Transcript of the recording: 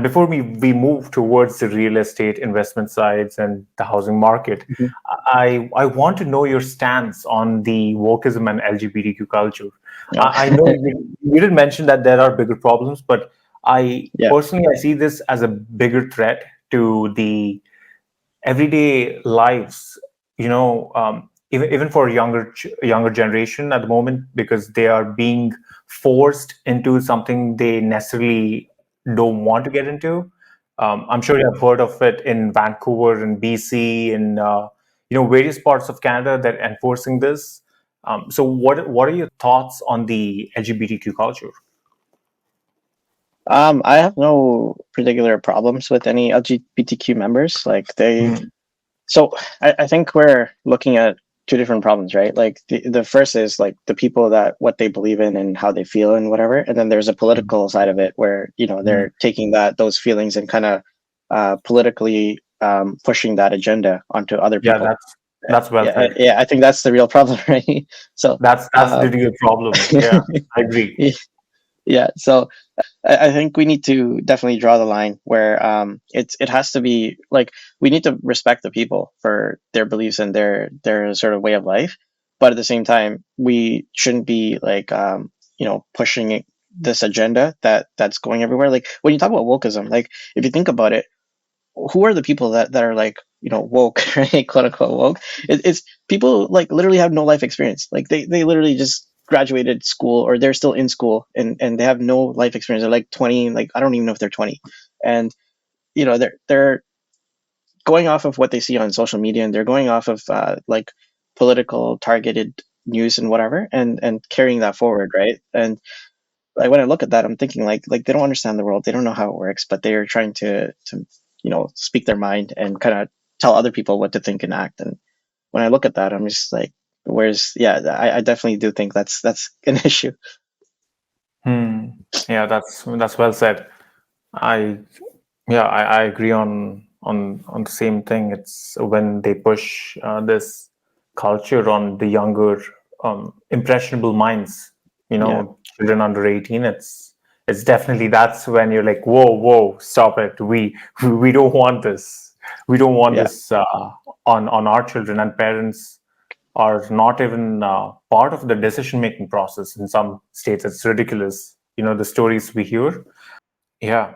Before we move towards the real estate investment sides and the housing market, Mhm. I want to know your stance on the wokeism and LGBTQ culture. Oh. I know you did mention that there are bigger problems, but I Yeah. personally I see this as a bigger threat to the everyday lives. Even for younger generation at the moment, because they are being forced into something they necessarily don't want to get into. I'm sure you have heard of it in Vancouver and BC and various parts of Canada that are enforcing this. So what are your thoughts on the LGBTQ culture? I have no particular problems with any LGBTQ members. Like they, Mhm. so I think we're looking at two different problems, right? Like the first is like the people that what they believe in and how they feel and whatever, and then there's a political side of it where they're taking those feelings and kind of politically pushing that agenda onto other Yeah, people. that's well Yeah, said. yeah, I think that's the real problem, right? So, That's the um, real problem. Yeah, I agree. yeah, so I think we need to definitely draw the line where it has to be like we need to respect the people for their beliefs and their sort of way of life, but at the same time we shouldn't be like pushing this agenda that's going everywhere. Like when you talk about wokeism, like if you think about it, who are the people that are like woke, right, quote unquote woke? It's people like literally have no life experience. Like they literally just graduated school or they're still in school and they have no life experience. They're like 20, like I don't even know if they're 20, and they're going off of what they see on social media, and they're going off of like political targeted news and whatever, and carrying that forward, right? And like when I look at that, I'm thinking like they don't understand the world, they don't know how it works, but they're trying to speak their mind and kind of tell other people what to think and act. And when I look at that, I'm just like, where's yeah, I definitely do think that's an issue. Hmm. Yeah, that's well said. I I agree on the same thing. It's when they push this culture on the younger, impressionable minds. Yeah, Children under 18. It's definitely that's when you're like, whoa, stop it. We don't want this. We don't want yeah, this on our children, and parents are not even part of the decision making process in some states. It's ridiculous. The stories we hear. Yeah.